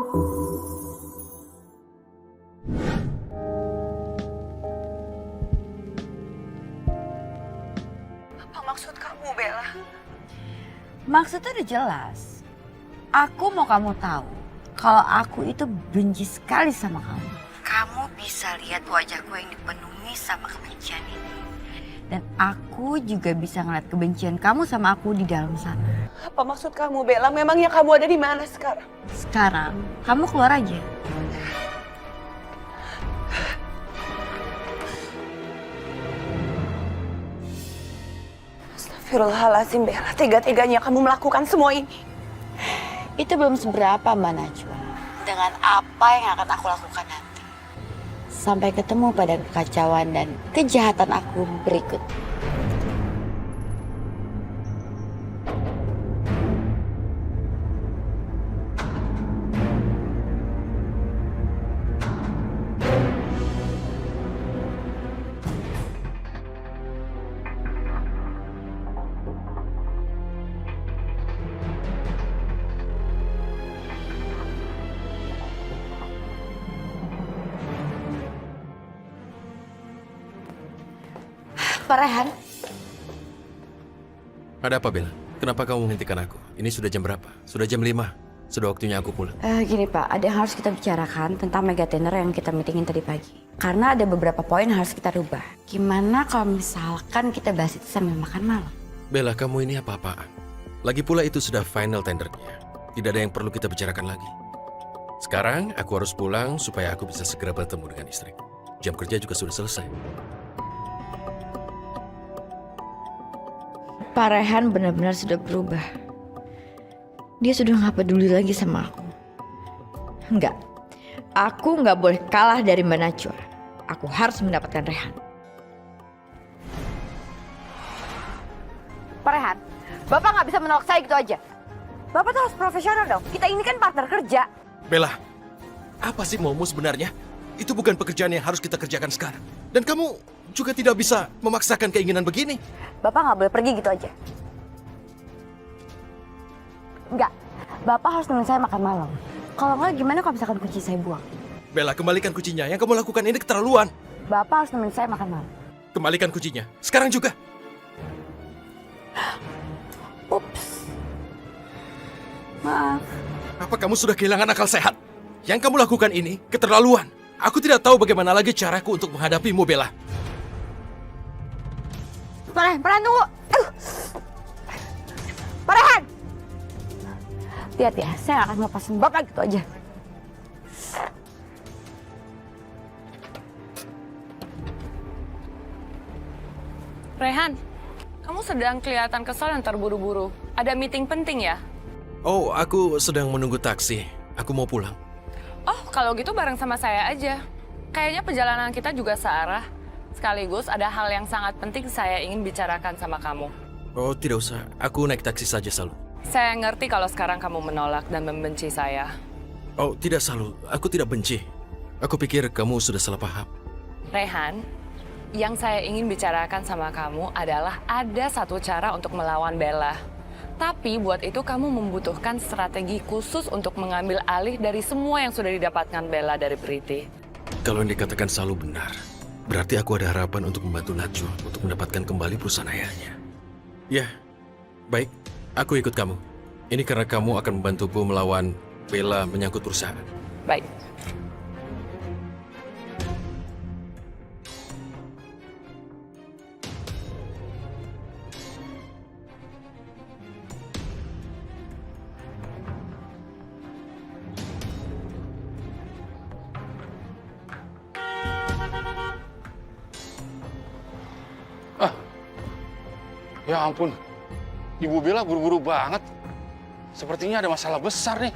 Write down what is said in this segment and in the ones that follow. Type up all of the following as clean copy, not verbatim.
Apa maksud kamu, Bella? Maksudnya udah jelas. Aku mau kamu tahu kalau aku itu benci sekali sama kamu. Kamu bisa lihat wajahku yang dipenuhi sama kebencian ini. Dan aku juga bisa ngeliat kebencian kamu sama aku di dalam sana. Apa maksud kamu, Bella? Memangnya kamu ada di mana sekarang? Sekarang, kamu keluar aja. Astagfirullahaladzim, Bella. Tega-teganya kamu melakukan semua ini. Itu belum seberapa, Mbak Najwa. Dengan apa yang akan aku lakukan nanti. Sampai ketemu pada kekacauan dan kejahatan aku berikut. Pak Rehan, Ada apa, Bella? Kenapa kamu menghentikan aku? Ini sudah jam berapa? Sudah jam 5. Sudah waktunya aku pulang. gini Pak, ada yang harus kita bicarakan tentang megatenor yang kita meetingin tadi pagi. Karena ada beberapa poin yang harus kita rubah. Gimana kalau misalkan kita bahas itu sambil makan malam? Bella, kamu ini apa-apaan? Lagi pula itu sudah final tendernya. Tidak ada yang perlu kita bicarakan lagi. Sekarang aku harus pulang supaya aku bisa segera bertemu dengan istriku. Jam kerja juga sudah selesai. Pak Rehan benar-benar sudah berubah. Dia sudah nggak peduli lagi sama aku. Enggak, aku nggak boleh kalah dari Mbak Najwa. Aku harus mendapatkan Rehan. Pak Rehan, Bapak nggak bisa menolak saya gitu aja. Bapak tuh harus profesional dong. Kita ini kan partner kerja. Bella, apa sih maumu sebenarnya? Itu bukan pekerjaan yang harus kita kerjakan sekarang. Dan kamu juga tidak bisa memaksakan keinginan begini. Bapak nggak boleh pergi gitu aja. Enggak, Bapak harus nemenin saya makan malam. Kalau nggak gimana kalau misalkan kunci saya buang? Bella, kembalikan kuncinya. Yang kamu lakukan ini keterlaluan. Bapak harus nemenin saya makan malam. Kembalikan kuncinya. Sekarang juga. Ups. Maaf. Apa kamu sudah kehilangan akal sehat? Yang kamu lakukan ini keterlaluan. Aku tidak tahu bagaimana lagi caraku untuk menghadapimu, Bella. Pak Rehan tunggu. Pak Rehan. Lihat ya, saya akan melepaskan Bapak gitu aja. Rehan, kamu sedang kelihatan kesal dan terburu-buru. Ada meeting penting ya? Oh, aku sedang menunggu taksi. Aku mau pulang. Oh, kalau gitu bareng sama saya aja. Kayaknya perjalanan kita juga searah. Sekaligus ada hal yang sangat penting saya ingin bicarakan sama kamu. Oh, tidak usah. Aku naik taksi saja, Salu. Saya ngerti kalau sekarang kamu menolak dan membenci saya. Oh, tidak, Salu. Aku tidak benci. Aku pikir kamu sudah salah paham. Rehan, yang saya ingin bicarakan sama kamu adalah ada satu cara untuk melawan Bella. Tapi buat itu kamu membutuhkan strategi khusus untuk mengambil alih dari semua yang sudah didapatkan Bella dari Priti. Kalau yang dikatakan Salu benar, berarti aku ada harapan untuk membantu Najwa untuk mendapatkan kembali perusahaan ayahnya. Ya, baik. Aku ikut kamu. Ini karena kamu akan membantuku melawan Bella menyangkut perusahaan. Baik. Ya ampun, Ibu Bella buru-buru banget. Sepertinya ada masalah besar nih.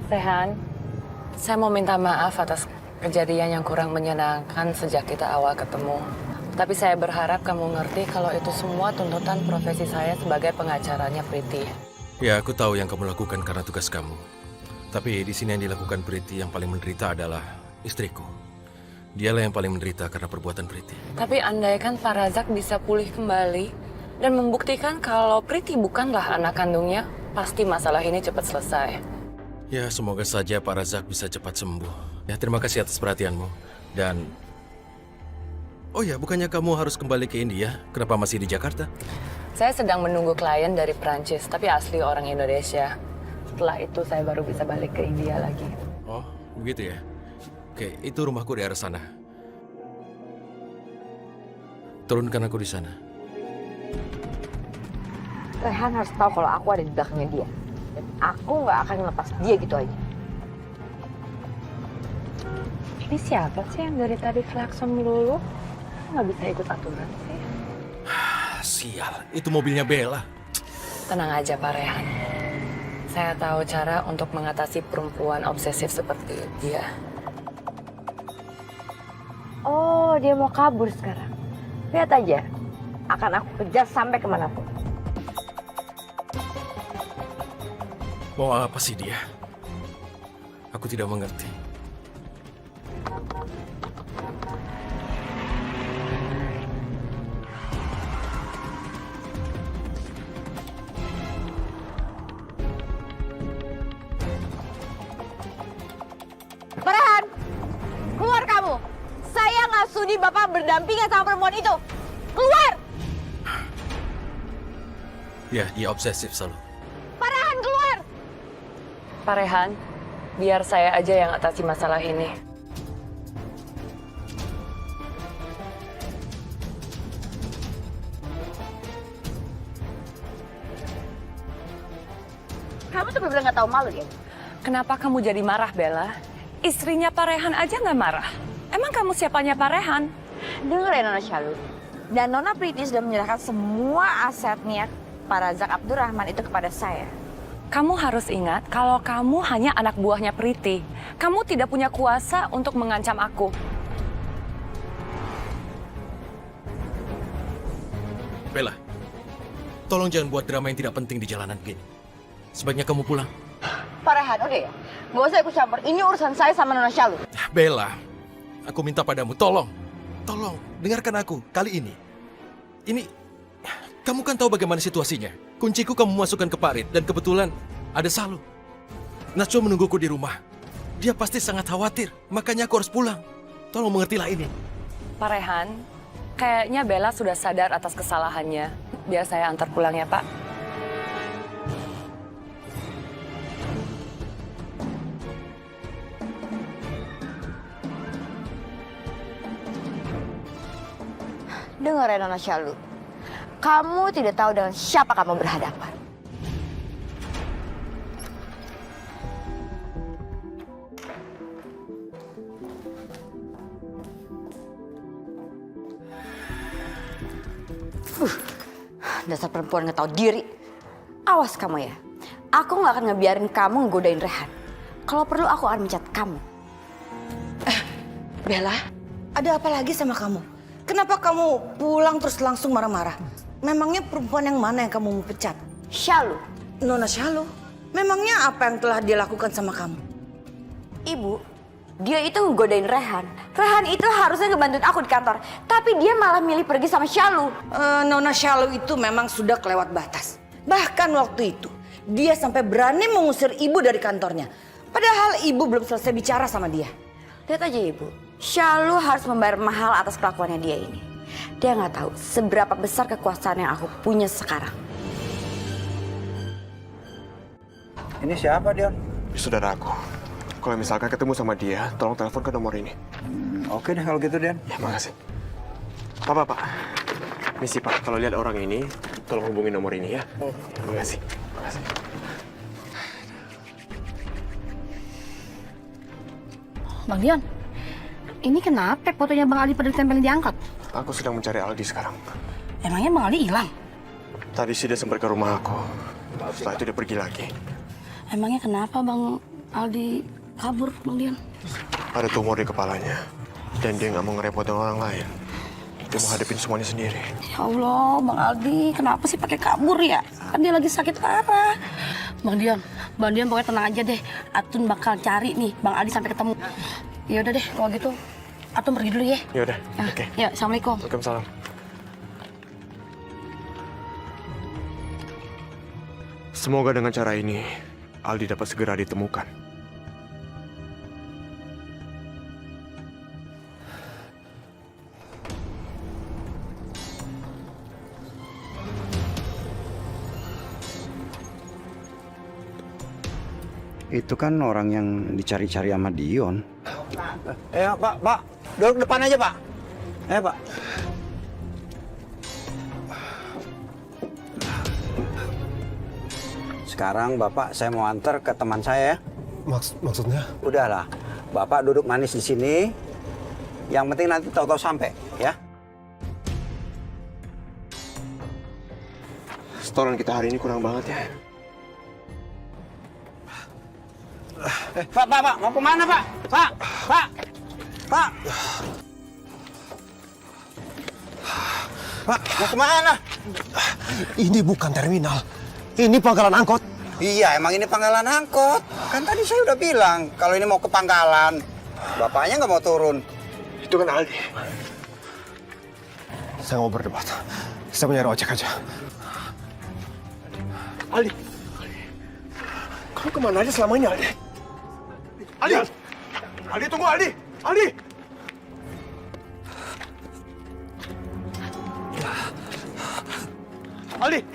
Rehan, saya mau minta maaf atas kejadian yang kurang menyenangkan sejak kita awal ketemu. Tapi saya berharap kamu ngerti kalau itu semua tuntutan profesi saya sebagai pengacaranya Priti. Ya, aku tahu yang kamu lakukan karena tugas kamu. Tapi di sini yang dilakukan Priti yang paling menderita adalah istriku. Dialah yang paling menderita karena perbuatan Priti. Tapi andaikan Pak Razak bisa pulih kembali dan membuktikan kalau Priti bukanlah anak kandungnya, pasti masalah ini cepat selesai. Ya, semoga saja Pak Razak bisa cepat sembuh. Ya, terima kasih atas perhatianmu. Dan... Oh ya, bukannya kamu harus kembali ke India? Kenapa masih di Jakarta? Saya sedang menunggu klien dari Prancis, tapi asli orang Indonesia. Setelah itu saya baru bisa balik ke India lagi. Oh, begitu ya? Oke, itu rumahku di arah sana. Turunkan aku di sana. Rehan harus tahu kalau aku ada di belakangnya dia. Dan aku nggak akan ngelepas dia gitu aja. Ini siapa sih yang dari tadi klakson melulu? Nggak bisa ikut aturan sih. Sial, itu mobilnya Bella. Tenang aja Pak Rehan. Saya tahu cara untuk mengatasi perempuan obsesif seperti dia. Oh, dia mau kabur sekarang. Lihat aja, akan aku kejar sampai kemanapun. Mau apa sih dia? Aku tidak mengerti. Rehan, keluar kamu. Saya nggak sudi Bapak berdampingan sama perempuan itu. Keluar! Ya, dia obsesif selalu. Rehan, keluar! Pak Rehan, biar saya aja yang atasi masalah ini. Kamu tuh bener-bener nggak tahu malu ya? Kenapa kamu jadi marah, Bella? Istrinya Pak Rehan aja nggak marah. Emang kamu siapanya Pak Rehan? Dengar ya Nona Syalu. Dan Nona Priti sudah menyerahkan semua asetnya Pak Razak Abdurrahman itu kepada saya. Kamu harus ingat kalau kamu hanya anak buahnya Priti. Kamu tidak punya kuasa untuk mengancam aku. Bella, tolong jangan buat drama yang tidak penting di jalanan gini. Sebaiknya kamu pulang. Pak Rehan, udah ya? Gak usah ikut campur. Ini urusan saya sama Nona Syalu. Bella, aku minta padamu, tolong. Tolong, dengarkan aku kali ini. Ini, kamu kan tahu bagaimana situasinya. Kunciku kamu masukkan ke parit dan kebetulan ada Salu. Nacho menungguku di rumah. Dia pasti sangat khawatir, makanya aku harus pulang. Tolong mengertilah ini. Pak Rehan, kayaknya Bella sudah sadar atas kesalahannya. Biar saya antar pulang ya, Pak. Dengar ya Nona Syalu. Kamu tidak tahu dengan siapa kamu berhadapan. Dasar perempuan nggak tahu diri. Awas kamu ya. Aku nggak akan ngebiarin kamu ngegodain Rehan. Kalau perlu aku akan mencat kamu. Bella, ada apa lagi sama kamu? Kenapa kamu pulang terus langsung marah-marah? Memangnya perempuan yang mana yang kamu mau pecat? Syalu. Nona Syalu, memangnya apa yang telah dia lakukan sama kamu? Ibu, dia itu ngegodain Rehan. Rehan itu harusnya ngebantuin aku di kantor. Tapi dia malah milih pergi sama Syalu. Nona Syalu itu memang sudah kelewat batas. Bahkan waktu itu, dia sampai berani mengusir ibu dari kantornya. Padahal ibu belum selesai bicara sama dia. Lihat aja ibu, Syalu harus membayar mahal atas kelakuannya dia ini. Dia nggak tahu seberapa besar kekuasaan yang aku punya sekarang. Ini siapa, Dion? Saudara aku. Kalau misalkan ketemu sama dia, tolong telepon ke nomor ini. Oke deh kalau gitu, Dion. Ya, makasih. Pak. Misi Pak, kalau lihat orang ini, tolong hubungi nomor ini ya. Makasih. Bang Dion, ini kenapa fotonya Bang Ali pada ditempelin diangkot? Aku sedang mencari Aldi sekarang. Emangnya Bang Ali hilang? Tadi sih dia sempat ke rumah aku. Setelah itu dia pergi lagi. Emangnya kenapa Bang Aldi kabur, Bang Dion? Ada tumor di kepalanya. Dan dia nggak mau ngerepotin orang lain. Dia mau hadapin semuanya sendiri. Ya Allah, Bang Aldi, kenapa sih pakai kabur ya? Kan dia lagi sakit parah. Bang Dion pokoknya tenang aja deh. Atun bakal cari nih Bang Aldi sampai ketemu. Ya udah deh, kalau gitu Atun pergi dulu ya. Ya udah, oke. Ya, assalamualaikum. Waalaikumsalam. Semoga dengan cara ini, Aldi dapat segera ditemukan. Itu kan orang yang dicari-cari sama Dion. Pak. Duduk depan aja, Pak. Pak. Sekarang Bapak saya mau antar ke teman saya ya. Maksudnya? Udahlah, Bapak duduk manis di sini. Yang penting nanti tahu-tahu sampai, ya. Setoran kita hari ini kurang banget ya. Pak, mau kemana, Pak? Pak. Pak, mau kemana? Ini bukan terminal. Ini pangkalan angkot. Iya, emang ini pangkalan angkot. Kan tadi saya udah bilang kalau ini mau ke pangkalan. Bapaknya nggak mau turun. Itu kan Aldi. Saya mau berdebat. Saya mau nyari ojek aja. Aldi. Kamu kemana aja selama ini, Aldi? Aldi, tunggu Aldi! Aldi!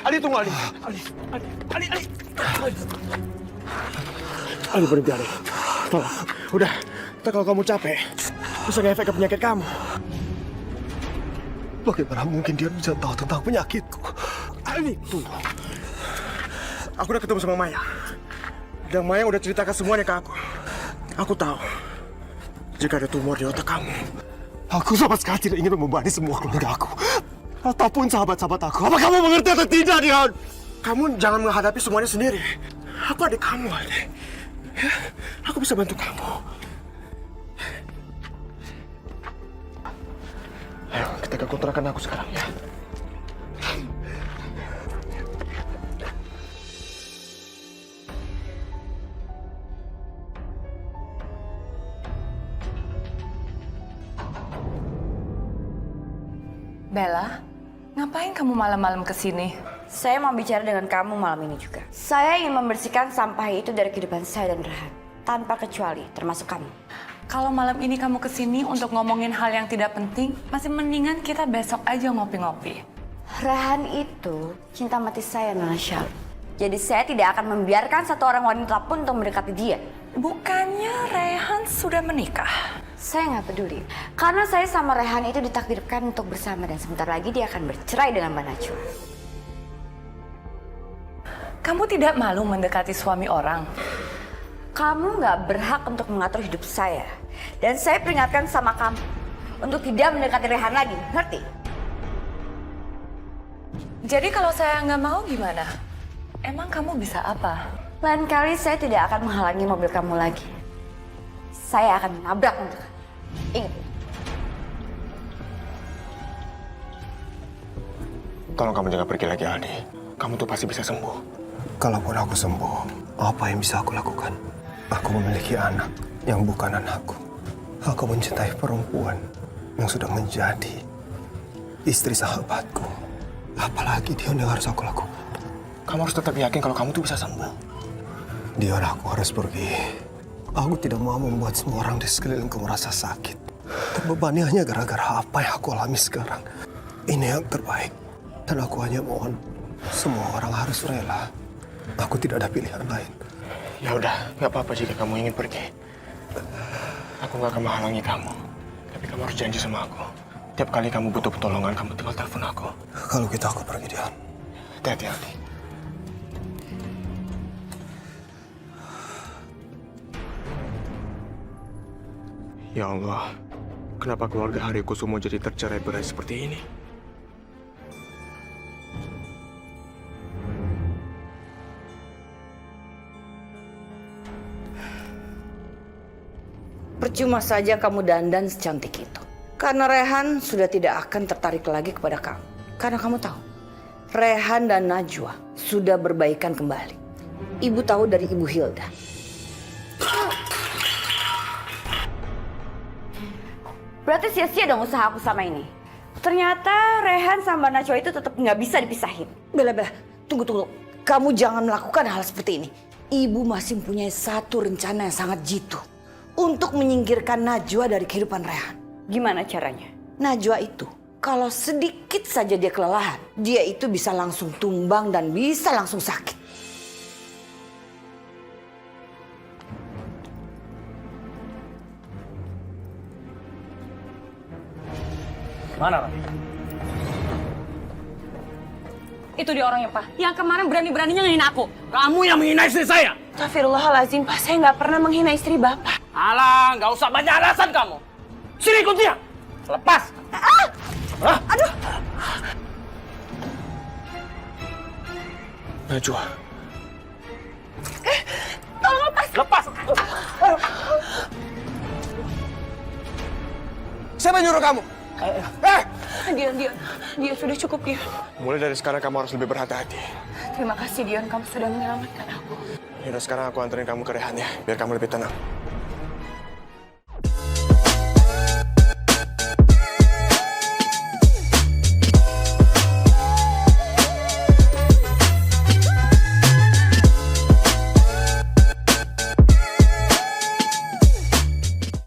Aldi, tunggu Aldi! Aldi, berhenti Aldi. Tolong, udah. Ntar kalau kamu capek, bisa ngefek ke penyakit kamu. Bagaimana mungkin dia bisa tahu tentang penyakitku? Aldi, tunggu. Aku udah ketemu sama Maya. Dan Maya udah ceritakan semuanya ke aku. Aku tahu jika ada tumor di otak kamu. Aku sama sekali tidak ingin membebani semua keluarga aku. Ataupun sahabat-sahabat aku. Apa kamu mengerti atau tidak, Dion? Kamu jangan menghadapi semuanya sendiri. Aku adik kamu, Aldi. Ya, aku bisa bantu kamu. Ayo, kita ke kontrakan aku sekarang ya. Bella, ngapain kamu malam-malam kesini? Saya mau bicara dengan kamu malam ini juga. Saya ingin membersihkan sampah itu dari kehidupan saya dan Rehan. Tanpa kecuali, termasuk kamu. Kalau malam ini kamu kesini untuk ngomongin hal yang tidak penting, masih mendingan kita besok aja ngopi-ngopi. Rehan itu cinta mati saya, Nona Syal. Jadi saya tidak akan membiarkan satu orang wanita pun untuk mendekati dia. Bukannya Rehan sudah menikah? Saya nggak peduli. Karena saya sama Rehan itu ditakdirkan untuk bersama dan sebentar lagi dia akan bercerai dengan Mbak Najwa. Kamu tidak malu mendekati suami orang? Kamu nggak berhak untuk mengatur hidup saya. Dan saya peringatkan sama kamu untuk tidak mendekati Rehan lagi, ngerti? Jadi kalau saya nggak mau gimana? Emang kamu bisa apa? Lain kali saya tidak akan menghalangi mobil kamu lagi. Saya akan menabrak untuk kamu. Ingat. Tolong kamu jangan pergi lagi, Aldi. Kamu tuh pasti bisa sembuh. Kalaupun aku sembuh, apa yang bisa aku lakukan? Aku memiliki anak yang bukan anakku. Aku mencintai perempuan yang sudah menjadi istri sahabatku. Apalagi Dion yang harus aku lakukan? Kamu harus tetap yakin kalau kamu tuh bisa sembuh. Dion, aku harus pergi. Aku tidak mau membuat semua orang di sekelilingku merasa sakit. Terbebani hanya gara-gara apa yang aku alami sekarang. Ini yang terbaik. Dan aku hanya mohon semua orang harus rela. Aku tidak ada pilihan lain. Ya udah, nggak apa-apa jika kamu ingin pergi. Aku nggak akan menghalangi kamu. Tapi kamu harus janji sama aku. Tiap kali kamu butuh pertolongan, kamu tinggal telepon aku. Kalau gitu aku pergi, Dion. Hati-hati, Aldi. Ya Allah, kenapa keluarga Hari Kusumo jadi tercerai-berai seperti ini? Percuma saja kamu dandan secantik itu. Karena Rehan sudah tidak akan tertarik lagi kepada kamu. Karena kamu tahu, Rehan dan Najwa sudah berbaikan kembali. Ibu tahu dari Ibu Hilda. Berarti sia-sia dong usaha aku sama ini. Ternyata Rehan sama Najwa itu tetap nggak bisa dipisahin. Bella, tunggu. kamu jangan melakukan hal seperti ini. Ibu masih mempunyai satu rencana yang sangat jitu untuk menyingkirkan Najwa dari kehidupan Rehan. Gimana caranya? Najwa itu, kalau sedikit saja dia kelelahan, dia itu bisa langsung tumbang dan bisa langsung sakit. Mana, Rani? Itu dia orangnya, Pak. Yang kemarin berani-beraninya ngehina aku. Kamu yang menghina istri saya! Astagfirullahaladzim, Pak. Saya nggak pernah menghina istri Bapak. Alah, nggak usah banyak alasan kamu. Sini ikut dia. Lepas. Aduh. Najwa. Tolong lepas. Lepas. Siapa yang nyuruh kamu? Dion, sudah cukup, Dion. Mulai dari sekarang kamu harus lebih berhati-hati. Terima kasih, Dion. Kamu sudah menyelamatkan aku. Yaudah, sekarang aku anterin kamu ke Rehan ya, biar kamu lebih tenang.